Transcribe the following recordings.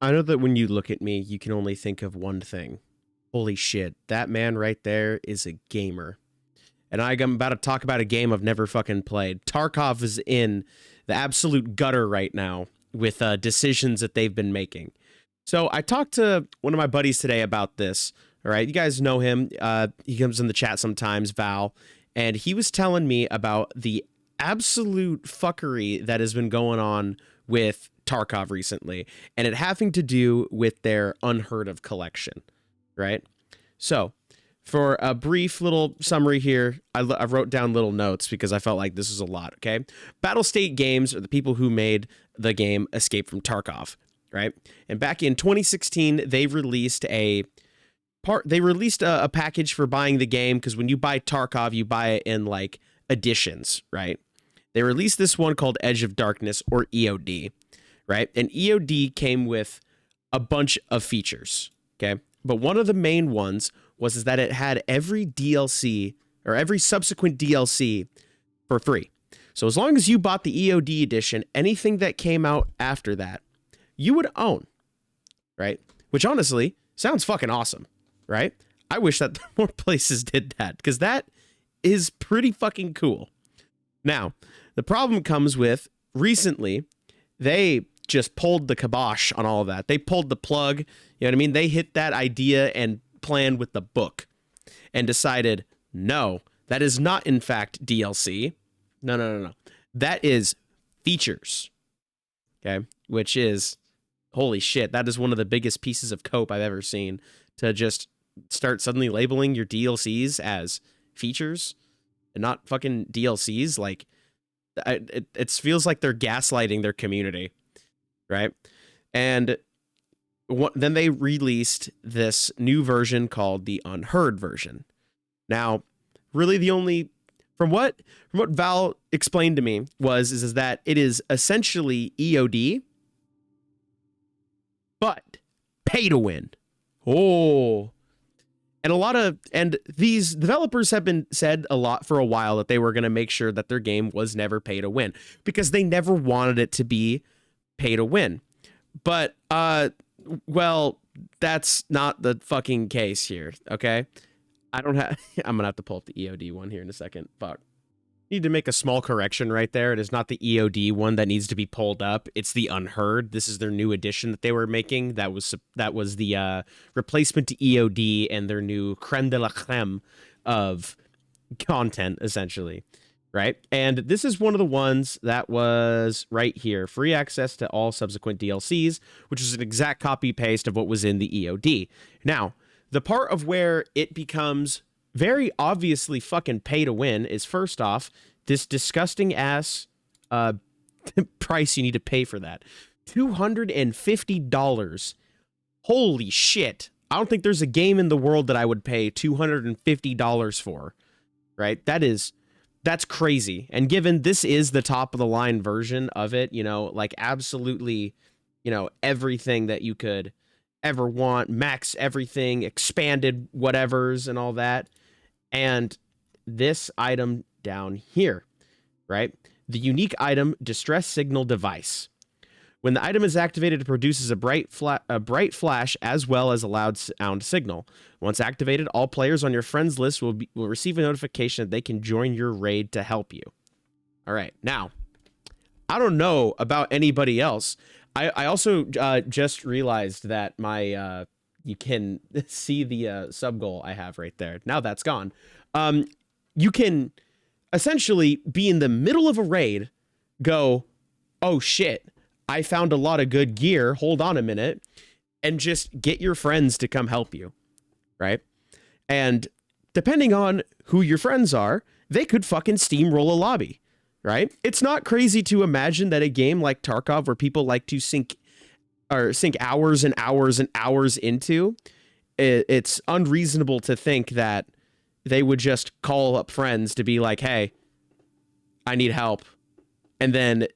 I know that when you look at me, you can only think of one thing. Holy shit, that man right there is a gamer. And I'm about to talk about a game I've never fucking played. Tarkov is in the absolute gutter right now with decisions that they've been making. So I talked to one of my buddies today about this. All right, you guys know him. He comes in the chat sometimes, Val, and he was telling me about the absolute fuckery that has been going on with Tarkov recently, and it having to do with their Unheard of collection, right? So, for a brief little summary here, I wrote down little notes because I felt like this was a lot, okay? Battlestate Games are the people who made the game Escape from Tarkov, right? And back in 2016, they released a package for buying the game because when you buy Tarkov, you buy it in like editions, right? They released this one called Edge of Darkness, or EOD, right? And EOD came with a bunch of features, okay? But one of the main ones was that it had every DLC or every subsequent DLC for free. So as long as you bought the EOD edition, anything that came out after that, you would own, right? Which honestly sounds fucking awesome, right? I wish that more places did that because that is pretty fucking cool. Now, the problem comes with recently, they just pulled the kibosh on all of that. They pulled the plug, you know what I mean? They hit that idea and plan with the book and decided, no, that is not in fact DLC. No. That is features. Okay. Which is, holy shit, that is one of the biggest pieces of cope I've ever seen, to just start suddenly labeling your DLCs as features and not fucking DLCs. Like, it feels like they're gaslighting their community, right? And then they released this new version called the Unheard version. Now, really, the only from what Val explained to me is that it is essentially EOD, but pay to win. Oh. And these developers have been said a lot for a while that they were going to make sure that their game was never pay to win because they never wanted it to be pay to win. But well, that's not the fucking case here, okay? I'm going to have to pull up the EOD one here in a second. Fuck. Need to make a small correction right there. It is not the EOD one that needs to be pulled up. It's the Unheard. This is their new edition that they were making. That was the replacement to EOD and their new creme de la creme of content, essentially, right? And this is one of the ones that was right here. Free access to all subsequent DLCs, which is an exact copy paste of what was in the EOD. Now, the part of where it becomes very obviously fucking pay to win is, first off, this disgusting ass price you need to pay for that. $250. Holy shit. I don't think there's a game in the world that I would pay $250 for, right? That's crazy. And given this is the top of the line version of it, you know, like absolutely, you know, everything that you could ever want, max everything, expanded whatevers and all that. And this item down here, right? The unique item, distress signal device. When the item is activated, it produces a bright flash as well as a loud sound signal. Once activated, all players on your friends list will receive a notification that they can join your raid to help you. All right. Now, I don't know about anybody else. I also just realized that my you can see the sub goal I have right there. Now that's gone. You can essentially be in the middle of a raid, go, oh shit, I found a lot of good gear. Hold on a minute. And just get your friends to come help you. Right? And depending on who your friends are, they could fucking steamroll a lobby. Right? It's not crazy to imagine that a game like Tarkov, where people like to sink hours and hours and hours into, it's unreasonable to think that they would just call up friends to be like, hey, I need help. And then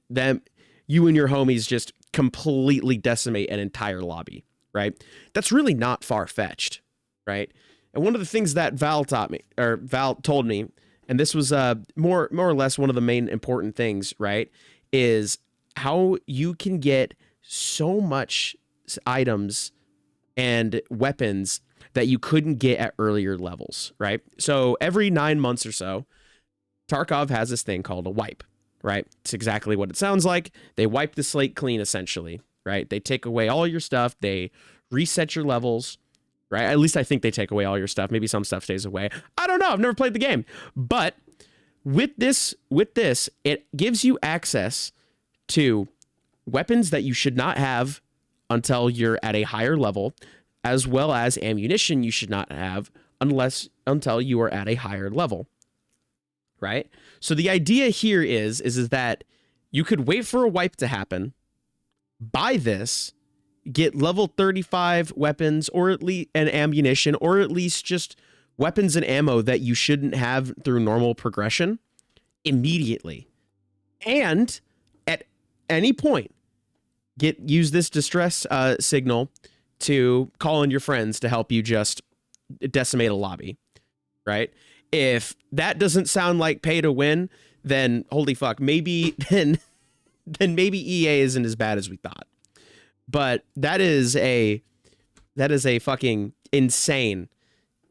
you and your homies just completely decimate an entire lobby, right? That's really not far-fetched, right? And one of the things that Val told me, and this was more or less one of the main important things, right, is how you can get so much items and weapons that you couldn't get at earlier levels, right? So every 9 months or so, Tarkov has this thing called a wipe, right? It's exactly what it sounds like. They wipe the slate clean, essentially, right? They take away all your stuff. They reset your levels, right? At least I think they take away all your stuff. Maybe some stuff stays away. I don't know. I've never played the game. But with this, it gives you access to weapons that you should not have until you're at a higher level, as well as ammunition you should not have until you are at a higher level, right? So the idea here is that you could wait for a wipe to happen, buy this, get level 35 weapons or at least and ammunition, or at least just weapons and ammo that you shouldn't have through normal progression immediately. And at any point, use this distress signal to call in your friends to help you just decimate a lobby, right? If that doesn't sound like pay to win, then holy fuck, maybe then maybe EA isn't as bad as we thought. But that is a fucking insane,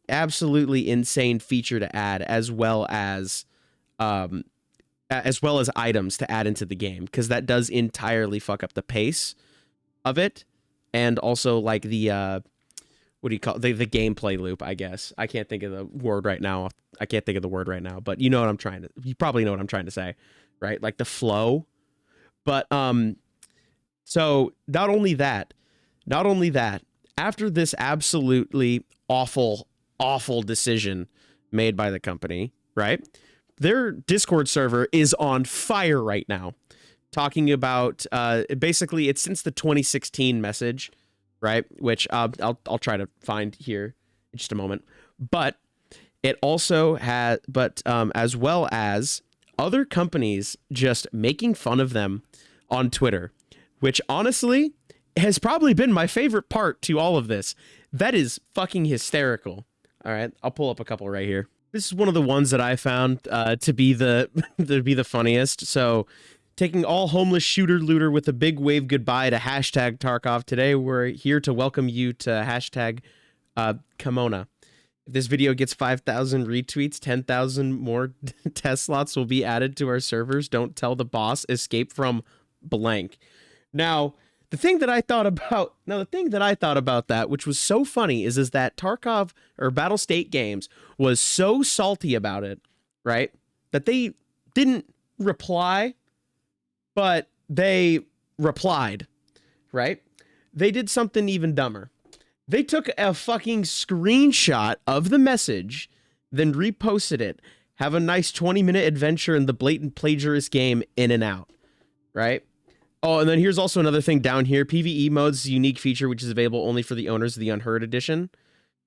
absolutely insane feature to add, as well as items to add into the game, because that does entirely fuck up the pace of it, and also like the what do you call the gameplay loop, I guess. I can't think of the word right now. But you probably know what I'm trying to say, right? Like the flow. But so not only that, after this absolutely awful decision made by the company, right? Their Discord server is on fire right now, talking about basically it's since the 2016 message, right? Which I'll try to find here in just a moment. But it also has, as well as other companies just making fun of them on Twitter, which honestly has probably been my favorite part to all of this. That is fucking hysterical. All right, I'll pull up a couple right here. This is one of the ones that I found to be the funniest. So, taking all homeless shooter looter with a big wave goodbye to hashtag Tarkov. Today, we're here to welcome you to hashtag Kimona. If this video gets 5,000 retweets, 10,000 more test slots will be added to our servers. Don't tell the boss. Escape from blank. Now, the thing that I thought about that, which was so funny, is that Tarkov or Battlestate Games was so salty about it, right? That they didn't reply, but they replied, right? They did something even dumber. They took a fucking screenshot of the message, then reposted it. Have a nice 20-minute adventure in the blatant plagiarist game In and Out, right? Oh, and then here's also another thing down here. PvE modes, a unique feature which is available only for the owners of the Unheard Edition.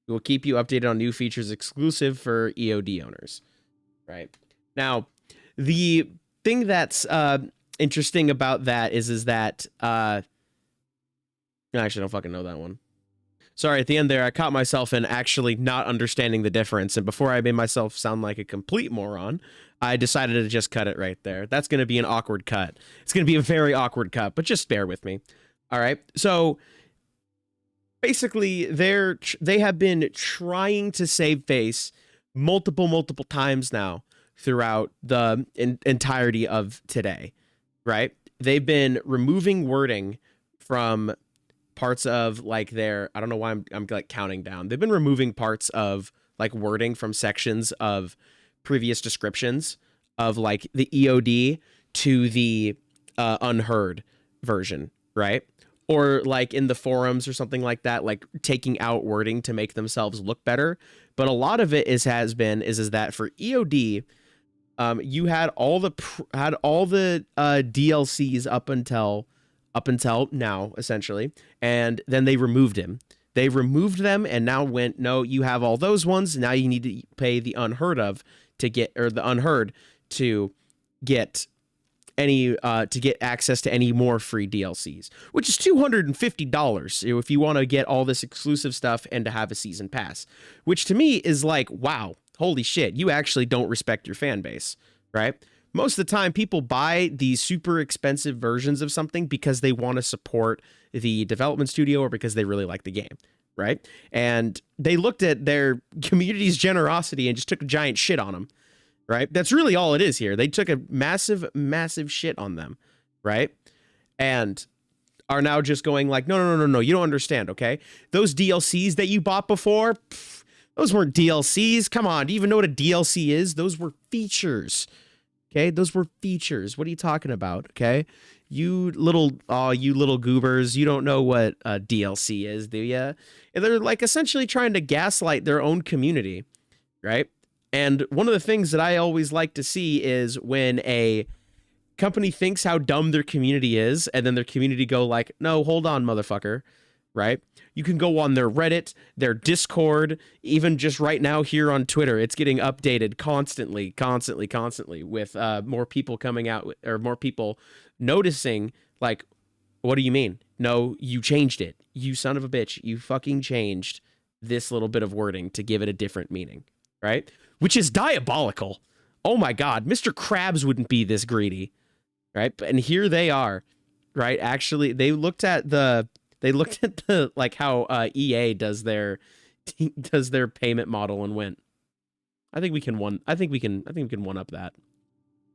We will keep you updated on new features exclusive for EOD owners. Right. Now, the thing that's interesting about that is that I actually don't fucking know that one. Sorry, at the end there, I caught myself in actually not understanding the difference, and before I made myself sound like a complete moron, I decided to just cut it right there. That's going to be an awkward cut. It's going to be a very awkward cut, but just bear with me. All right. So basically, they have been trying to save face multiple times now throughout the entirety of today, right? They've been removing wording from parts of like their, I don't know why I'm like counting down. They've been removing parts of like wording from sections of previous descriptions of like the EOD to the unheard version, right? Or like in the forums or something like that, like taking out wording to make themselves look better. But a lot of it is that for EOD, you had all the DLCs up until now, essentially, and then they removed him. They removed them and now went, no, you have all those ones. Now you need to pay the unheard of to get, or the unheard to get any, to get access to any more free DLCs, which is $250 if you want to get all this exclusive stuff and to have a season pass, which to me is like, wow, holy shit, you actually don't respect your fan base, right? most of the time people buy these super expensive versions of something because they want to support the development studio or because they really like the game, right? And they looked at their community's generosity and just took a giant shit on them, right? That's really all it is here. They took a massive, massive shit on them, right? And are now just going like, no, you don't understand, okay? Those DLCs that you bought before, those weren't DLCs. Come on, do you even know what a DLC is? Those were features, okay? Those were features. What are you talking about, okay? You little goobers, you don't know what a DLC is, do ya? And they're like essentially trying to gaslight their own community, right? And one of the things that I always like to see is when a company thinks how dumb their community is, and then their community go like, no, hold on, motherfucker, right? You can go on their Reddit, their Discord, even just right now here on Twitter. It's getting updated constantly with more people coming out, or more people noticing like, what do you mean? No, you changed it. You son of a bitch. You fucking changed this little bit of wording to give it a different meaning, right? Which is diabolical. Oh my God, Mr. Krabs wouldn't be this greedy, right? And here they are, right? Actually, they looked at the like how EA does their payment model and went, I think we can one up that,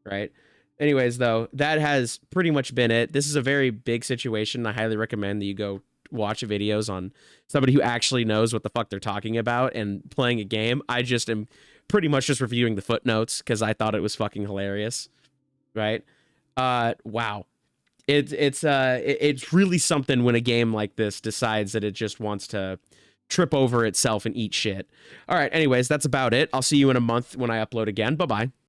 right? Anyways, though, that has pretty much been it. This is a very big situation. I highly recommend that you go watch videos on somebody who actually knows what the fuck they're talking about and playing a game. I just am pretty much just reviewing the footnotes because I thought it was fucking hilarious, right? Wow. It's really something when a game like this decides that it just wants to trip over itself and eat shit. All right, anyways, that's about it. I'll see you in a month when I upload again. Bye-bye.